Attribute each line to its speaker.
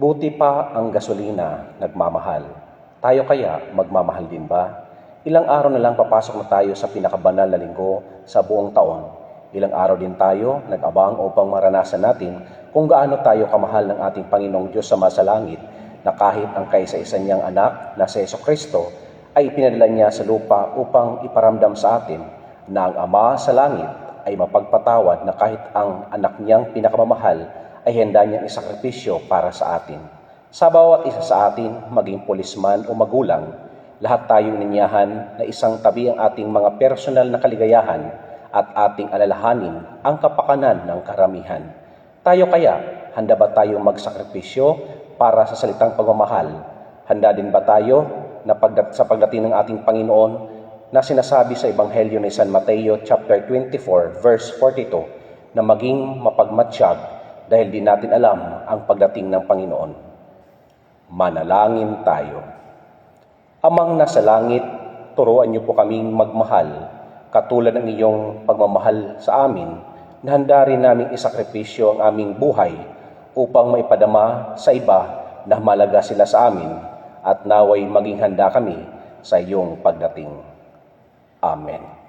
Speaker 1: Buti pa ang gasolina nagmamahal. Tayo kaya magmamahal din ba? Ilang araw na lang papasok na tayo sa pinakabanal na linggo sa buong taon. Ilang araw din tayo nag-abang upang maranasan natin kung gaano tayo kamahal ng ating Panginoong Diyos sa masalangit na kahit ang kaisa-isa niyang anak na si Jesucristo ay pinadala niya sa lupa upang iparamdam sa atin na ang Ama sa langit ay mapagpatawad na kahit ang anak niyang pinakamamahal ay handa niyang isakripisyo para sa atin. Sa bawat isa sa atin, maging pulisman o magulang, lahat tayo ininyahan na isang tabi ang ating mga personal na kaligayahan at ating alalahanin ang kapakanan ng karamihan. Tayo kaya, handa ba tayong magsakripisyo para sa salitang pagmamahal? Handa din ba tayo na sa pagdating ng ating Panginoon na sinasabi sa Ebanghelyo ni San Mateo chapter 24 verse 42 na maging mapagmatsyag dahil di natin alam ang pagdating ng Panginoon? Manalangin tayo. Amang nasa langit, turuan niyo po kaming magmahal, katulad ng iyong pagmamahal sa amin, na handa rin naming isakripisyo ang aming buhay upang maipadama sa iba na malaga sila sa amin at naway maging handa kami sa iyong pagdating. Amen.